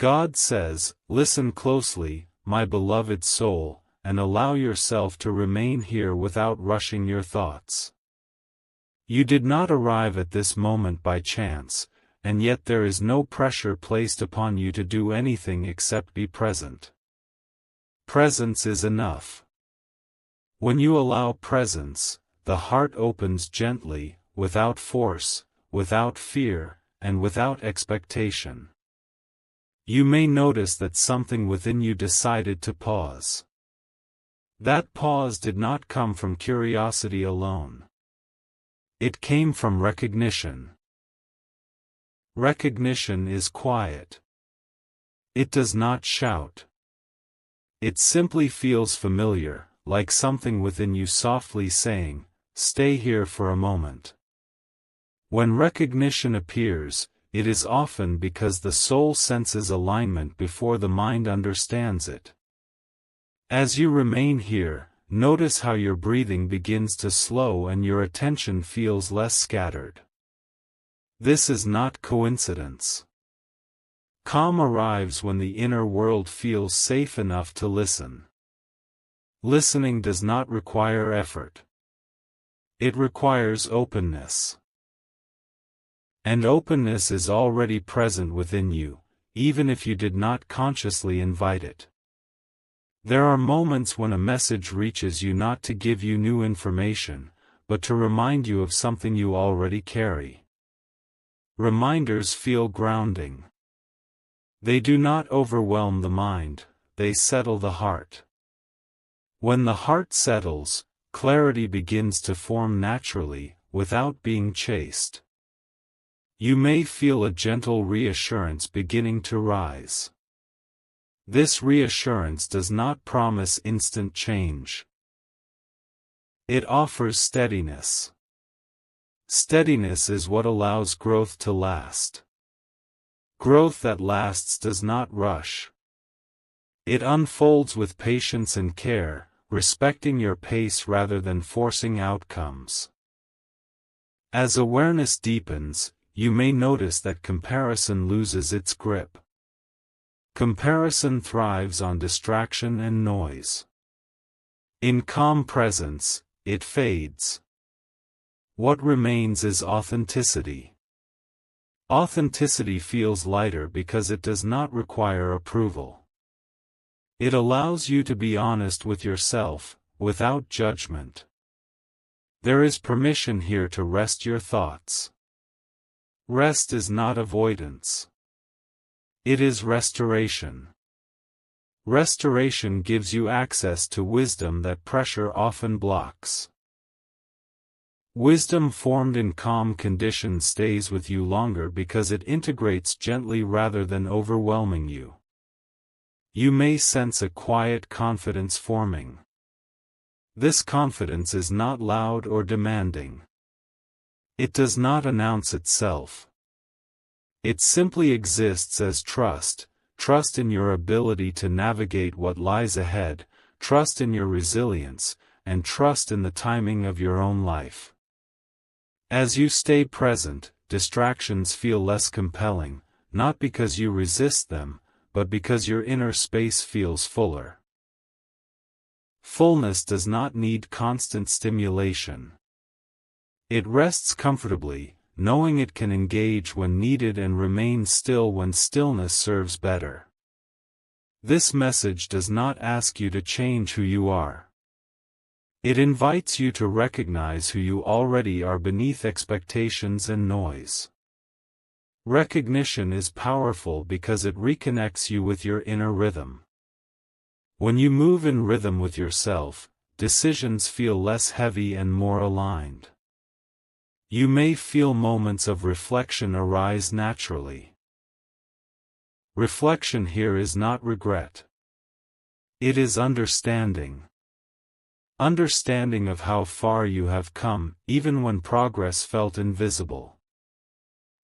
God says, "Listen closely, my beloved soul, and allow yourself to remain here without rushing your thoughts. You did not arrive at this moment by chance, and yet there is no pressure placed upon you to do anything except be present. Presence is enough. When you allow presence, the heart opens gently, without force, without fear, and without expectation. You may notice that something within you decided to pause. That pause did not come from curiosity alone. It came from recognition. Recognition is quiet. It does not shout. It simply feels familiar, like something within you softly saying, "Stay here for a moment." When recognition appears, it is often because the soul senses alignment before the mind understands it. As you remain here, notice how your breathing begins to slow and your attention feels less scattered. This is not coincidence. Calm arrives when the inner world feels safe enough to listen. Listening does not require effort. It requires openness. And openness is already present within you, even if you did not consciously invite it. There are moments when a message reaches you not to give you new information, but to remind you of something you already carry. Reminders feel grounding. They do not overwhelm the mind, they settle the heart. When the heart settles, clarity begins to form naturally, without being chased. You may feel a gentle reassurance beginning to rise. This reassurance does not promise instant change. It offers steadiness. Steadiness is what allows growth to last. Growth that lasts does not rush. It unfolds with patience and care, respecting your pace rather than forcing outcomes. As awareness deepens, you may notice that comparison loses its grip. Comparison thrives on distraction and noise. In calm presence, it fades. What remains is authenticity. Authenticity feels lighter because it does not require approval. It allows you to be honest with yourself, without judgment. There is permission here to rest your thoughts. Rest is not avoidance. It is restoration. Restoration gives you access to wisdom that pressure often blocks. Wisdom formed in calm conditions stays with you longer because it integrates gently rather than overwhelming you. You may sense a quiet confidence forming. This confidence is not loud or demanding. It does not announce itself. It simply exists as trust, trust in your ability to navigate what lies ahead, trust in your resilience, and trust in the timing of your own life. As you stay present, distractions feel less compelling, not because you resist them, but because your inner space feels fuller. Fullness does not need constant stimulation. It rests comfortably, knowing it can engage when needed and remain still when stillness serves better. This message does not ask you to change who you are. It invites you to recognize who you already are beneath expectations and noise. Recognition is powerful because it reconnects you with your inner rhythm. When you move in rhythm with yourself, decisions feel less heavy and more aligned. You may feel moments of reflection arise naturally. Reflection here is not regret. It is understanding. Understanding of how far you have come, even when progress felt invisible.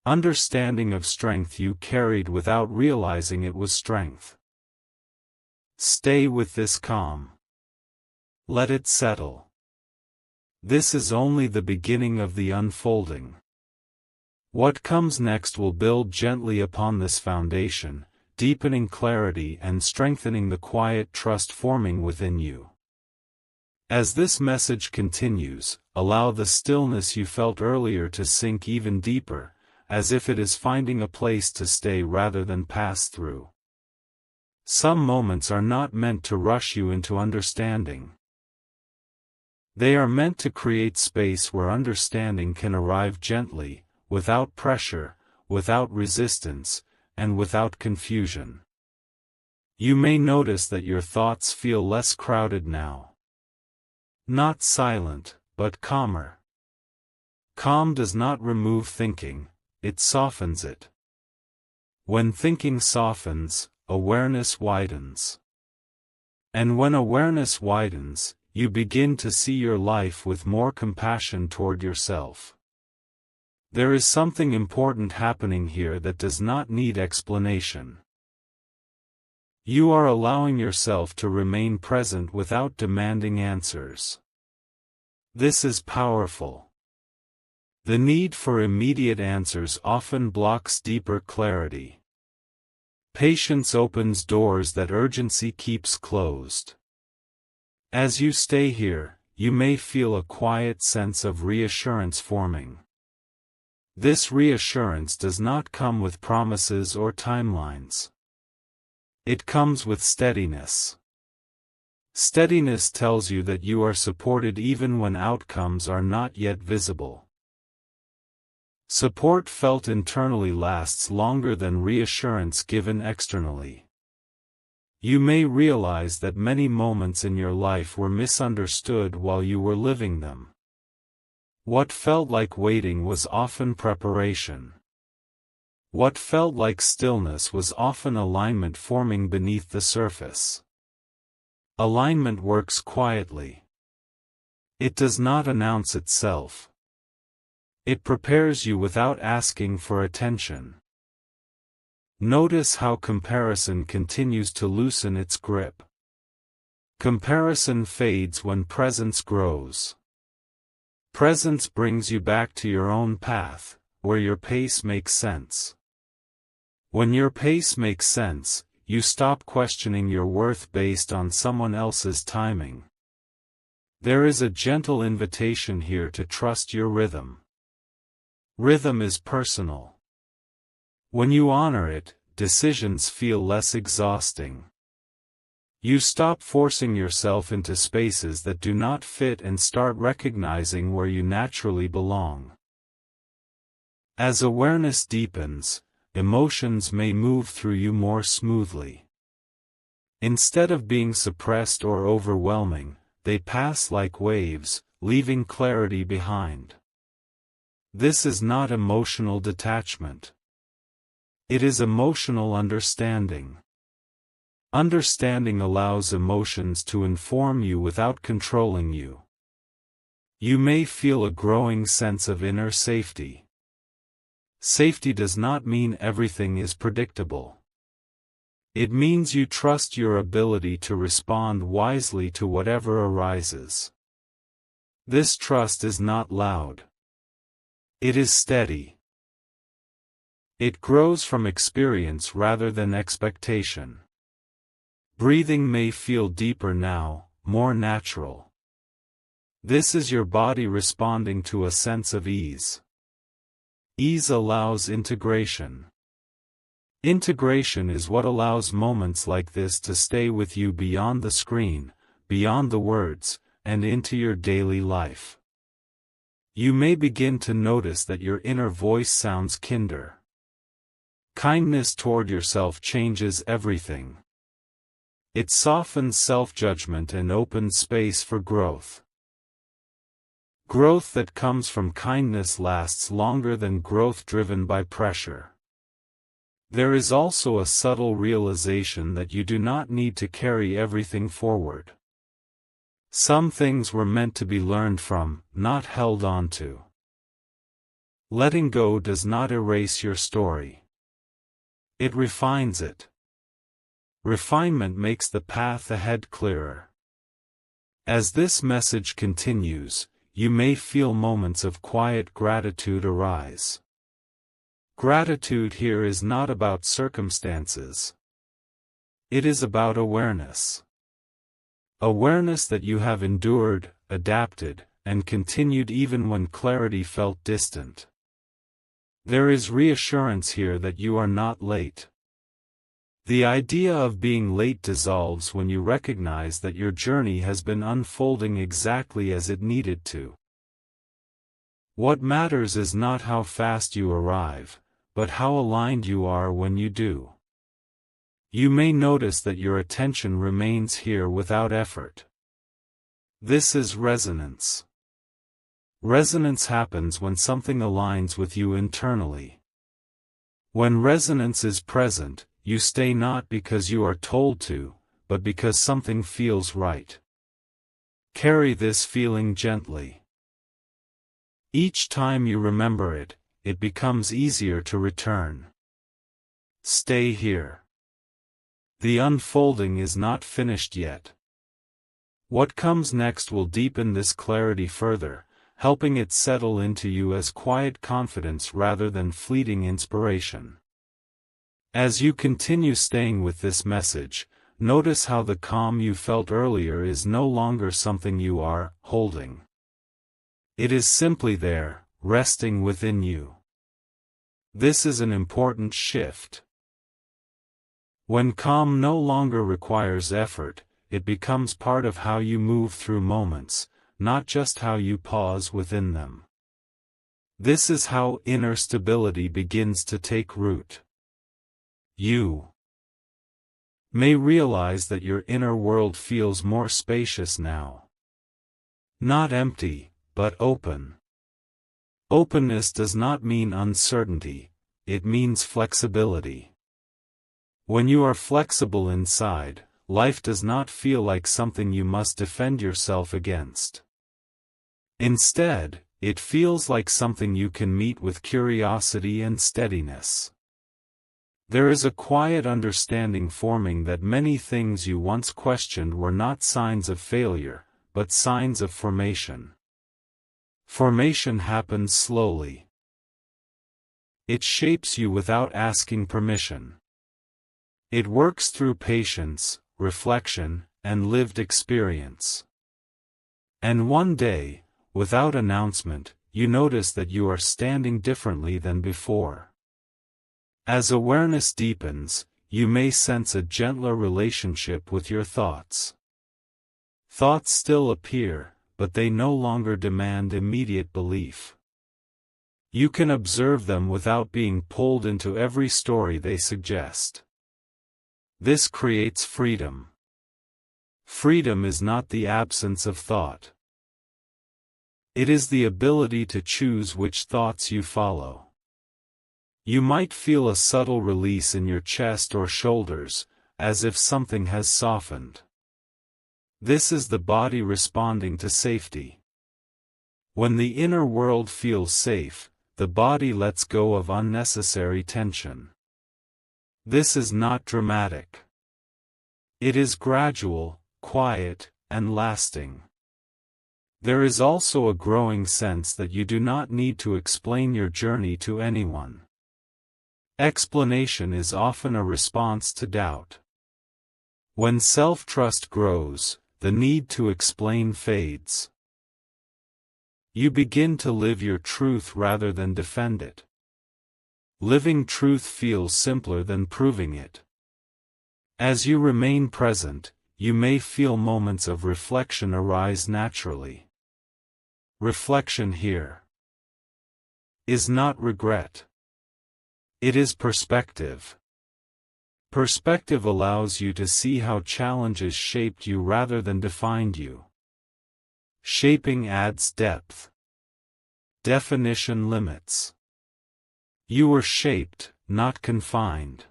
Understanding of strength you carried without realizing it was strength. Stay with this calm. Let it settle. This is only the beginning of the unfolding. What comes next will build gently upon this foundation, deepening clarity and strengthening the quiet trust forming within you. As this message continues, allow the stillness you felt earlier to sink even deeper, as if it is finding a place to stay rather than pass through. Some moments are not meant to rush you into understanding. They are meant to create space where understanding can arrive gently, without pressure, without resistance, and without confusion. You may notice that your thoughts feel less crowded now. Not silent, but calmer. Calm does not remove thinking, it softens it. When thinking softens, awareness widens. And when awareness widens, you begin to see your life with more compassion toward yourself. There is something important happening here that does not need explanation. You are allowing yourself to remain present without demanding answers. This is powerful. The need for immediate answers often blocks deeper clarity. Patience opens doors that urgency keeps closed. As you stay here, you may feel a quiet sense of reassurance forming. This reassurance does not come with promises or timelines. It comes with steadiness. Steadiness tells you that you are supported even when outcomes are not yet visible. Support felt internally lasts longer than reassurance given externally. You may realize that many moments in your life were misunderstood while you were living them. What felt like waiting was often preparation. What felt like stillness was often alignment forming beneath the surface. Alignment works quietly. It does not announce itself. It prepares you without asking for attention. Notice how comparison continues to loosen its grip. Comparison fades when presence grows. Presence brings you back to your own path, where your pace makes sense. When your pace makes sense, you stop questioning your worth based on someone else's timing. There is a gentle invitation here to trust your rhythm. Rhythm is personal. When you honor it, decisions feel less exhausting. You stop forcing yourself into spaces that do not fit and start recognizing where you naturally belong. As awareness deepens, emotions may move through you more smoothly. Instead of being suppressed or overwhelming, they pass like waves, leaving clarity behind. This is not emotional detachment. It is emotional understanding. Understanding allows emotions to inform you without controlling you. You may feel a growing sense of inner safety. Safety does not mean everything is predictable. It means you trust your ability to respond wisely to whatever arises. This trust is not loud. It is steady. It grows from experience rather than expectation. Breathing may feel deeper now, more natural. This is your body responding to a sense of ease. Ease allows integration. Integration is what allows moments like this to stay with you beyond the screen, beyond the words, and into your daily life. You may begin to notice that your inner voice sounds kinder. Kindness toward yourself changes everything. It softens self-judgment and opens space for growth. Growth that comes from kindness lasts longer than growth driven by pressure. There is also a subtle realization that you do not need to carry everything forward. Some things were meant to be learned from, not held onto. Letting go does not erase your story. It refines it. Refinement makes the path ahead clearer. As this message continues, you may feel moments of quiet gratitude arise. Gratitude here is not about circumstances. It is about awareness. Awareness that you have endured, adapted, and continued even when clarity felt distant. There is reassurance here that you are not late. The idea of being late dissolves when you recognize that your journey has been unfolding exactly as it needed to. What matters is not how fast you arrive, but how aligned you are when you do. You may notice that your attention remains here without effort. This is resonance. Resonance happens when something aligns with you internally. When resonance is present, you stay not because you are told to, but because something feels right. Carry this feeling gently. Each time you remember it, it becomes easier to return. Stay here. The unfolding is not finished yet. What comes next will deepen this clarity further, helping it settle into you as quiet confidence rather than fleeting inspiration. As you continue staying with this message, notice how the calm you felt earlier is no longer something you are holding. It is simply there, resting within you. This is an important shift. When calm no longer requires effort, it becomes part of how you move through moments, not just how you pause within them. This is how inner stability begins to take root. You may realize that your inner world feels more spacious now. Not empty, but open. Openness does not mean uncertainty, it means flexibility. When you are flexible inside, life does not feel like something you must defend yourself against. Instead, it feels like something you can meet with curiosity and steadiness. There is a quiet understanding forming that many things you once questioned were not signs of failure, but signs of formation. Formation happens slowly. It shapes you without asking permission. It works through patience, reflection, and lived experience. And one day, without announcement, you notice that you are standing differently than before. As awareness deepens, you may sense a gentler relationship with your thoughts. Thoughts still appear, but they no longer demand immediate belief. You can observe them without being pulled into every story they suggest. This creates freedom. Freedom is not the absence of thought. It is the ability to choose which thoughts you follow. You might feel a subtle release in your chest or shoulders, as if something has softened. This is the body responding to safety. When the inner world feels safe, the body lets go of unnecessary tension. This is not dramatic. It is gradual, quiet, and lasting. There is also a growing sense that you do not need to explain your journey to anyone. Explanation is often a response to doubt. When self-trust grows, the need to explain fades. You begin to live your truth rather than defend it. Living truth feels simpler than proving it. As you remain present, you may feel moments of reflection arise naturally. Reflection here is not regret. It is perspective. Perspective allows you to see how challenges shaped you rather than defined you. Shaping adds depth. Definition limits. You were shaped, not confined.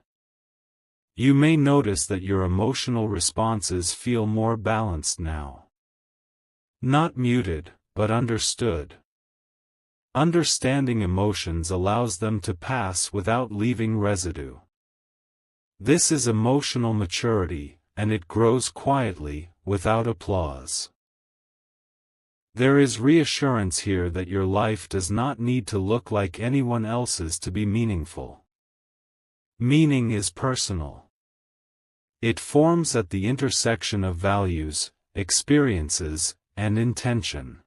You may notice that your emotional responses feel more balanced now. Not muted, but understood. Understanding emotions allows them to pass without leaving residue. This is emotional maturity, and it grows quietly, without applause. There is reassurance here that your life does not need to look like anyone else's to be meaningful. Meaning is personal. It forms at the intersection of values, experiences, and intention.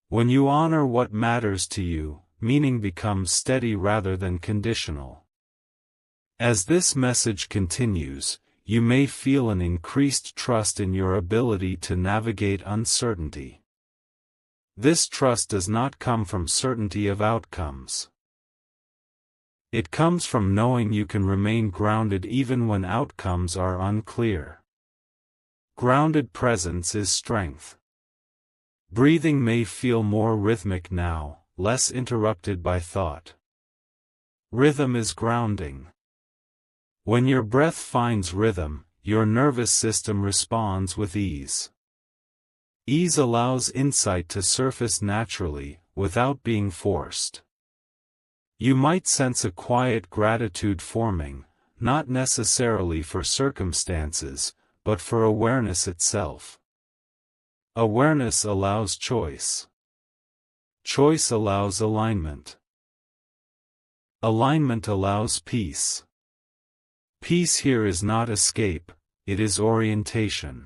When you honor what matters to you, meaning becomes steady rather than conditional. As this message continues, you may feel an increased trust in your ability to navigate uncertainty. This trust does not come from certainty of outcomes. It comes from knowing you can remain grounded even when outcomes are unclear. Grounded presence is strength. Breathing may feel more rhythmic now, less interrupted by thought. Rhythm is grounding. When your breath finds rhythm, your nervous system responds with ease. Ease allows insight to surface naturally, without being forced. You might sense a quiet gratitude forming, not necessarily for circumstances, but for awareness itself. Awareness allows choice. Choice allows alignment. Alignment allows peace. Peace here is not escape, it is orientation.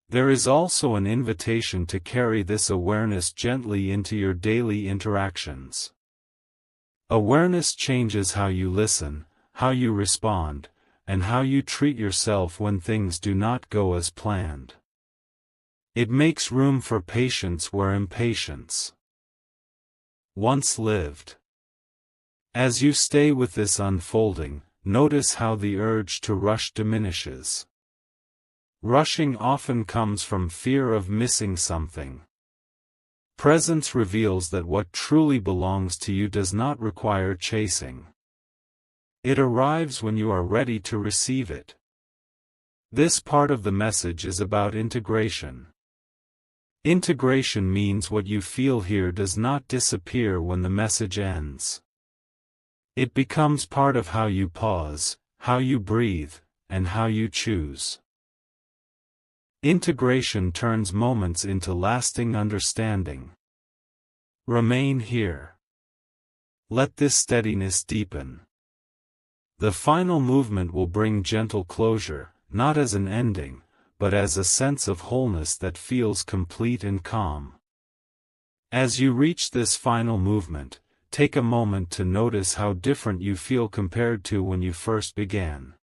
There is also an invitation to carry this awareness gently into your daily interactions. Awareness changes how you listen, how you respond, and how you treat yourself when things do not go as planned. It makes room for patience where impatience once lived. As you stay with this unfolding, notice how the urge to rush diminishes. Rushing often comes from fear of missing something. Presence reveals that what truly belongs to you does not require chasing. It arrives when you are ready to receive it. This part of the message is about integration. Integration means what you feel here does not disappear when the message ends. It becomes part of how you pause, how you breathe, and how you choose. Integration turns moments into lasting understanding. Remain here. Let this steadiness deepen. The final movement will bring gentle closure, not as an ending, but as a sense of wholeness that feels complete and calm. As you reach this final movement, take a moment to notice how different you feel compared to when you first began.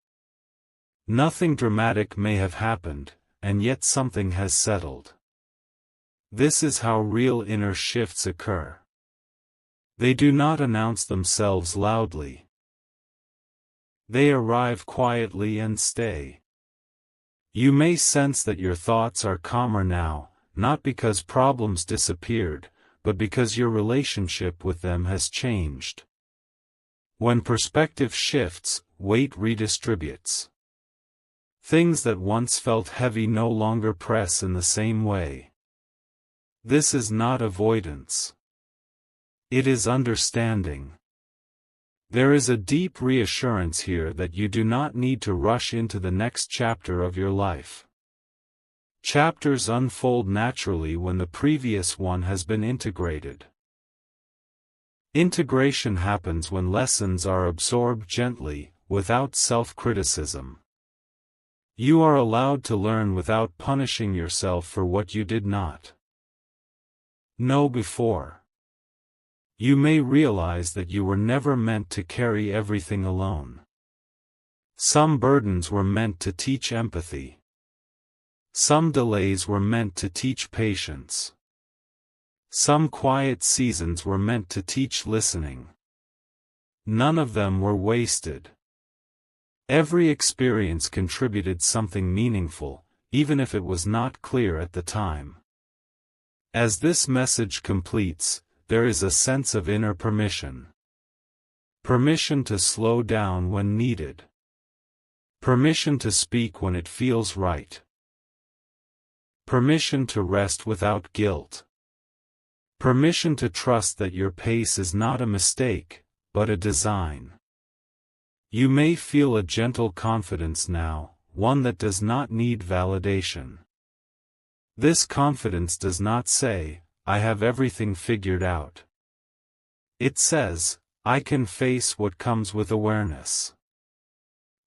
Nothing dramatic may have happened, and yet something has settled. This is how real inner shifts occur. They do not announce themselves loudly. They arrive quietly and stay. You may sense that your thoughts are calmer now, not because problems disappeared, but because your relationship with them has changed. When perspective shifts, weight redistributes. Things that once felt heavy no longer press in the same way. This is not avoidance. It is understanding. There is a deep reassurance here that you do not need to rush into the next chapter of your life. Chapters unfold naturally when the previous one has been integrated. Integration happens when lessons are absorbed gently, without self-criticism. You are allowed to learn without punishing yourself for what you did not know before. You may realize that you were never meant to carry everything alone. Some burdens were meant to teach empathy. Some delays were meant to teach patience. Some quiet seasons were meant to teach listening. None of them were wasted. Every experience contributed something meaningful, even if it was not clear at the time. As this message completes, there is a sense of inner permission. Permission to slow down when needed. Permission to speak when it feels right. Permission to rest without guilt. Permission to trust that your pace is not a mistake, but a design. You may feel a gentle confidence now, one that does not need validation. This confidence does not say, "I have everything figured out." It says, "I can face what comes with awareness."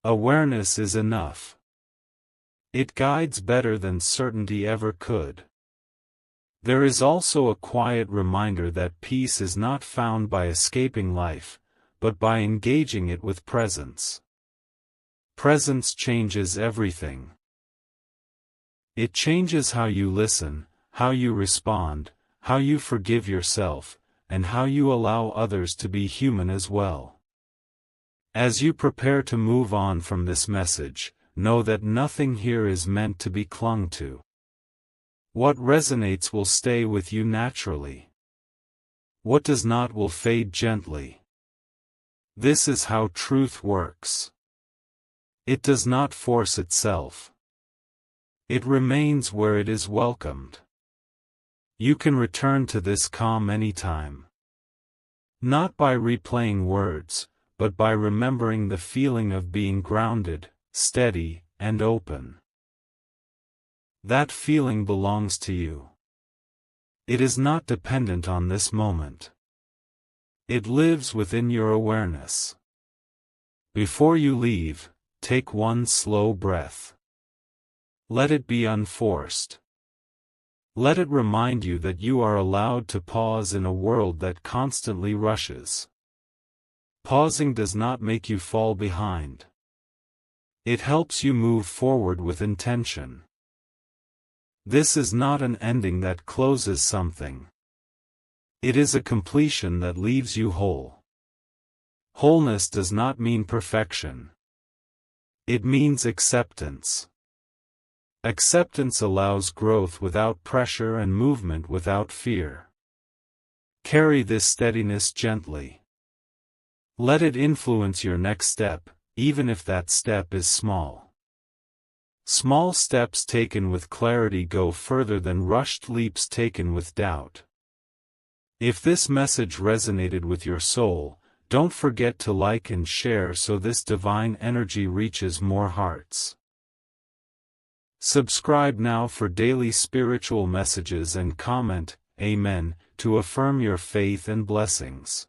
Awareness is enough. It guides better than certainty ever could. There is also a quiet reminder that peace is not found by escaping life, but by engaging it with presence. Presence changes everything. It changes how you listen, how you respond, how you forgive yourself, and how you allow others to be human as well. As you prepare to move on from this message, know that nothing here is meant to be clung to. What resonates will stay with you naturally. What does not will fade gently. This is how truth works. It does not force itself. It remains where it is welcomed. You can return to this calm anytime. Not by replaying words, but by remembering the feeling of being grounded, steady, and open. That feeling belongs to you. It is not dependent on this moment. It lives within your awareness. Before you leave, take one slow breath. Let it be unforced. Let it remind you that you are allowed to pause in a world that constantly rushes. Pausing does not make you fall behind. It helps you move forward with intention. This is not an ending that closes something. It is a completion that leaves you whole. Wholeness does not mean perfection. It means acceptance. Acceptance allows growth without pressure and movement without fear. Carry this steadiness gently. Let it influence your next step, even if that step is small. Small steps taken with clarity go further than rushed leaps taken with doubt. If this message resonated with your soul, don't forget to like and share so this divine energy reaches more hearts. Subscribe now for daily spiritual messages and comment, Amen, to affirm your faith and blessings.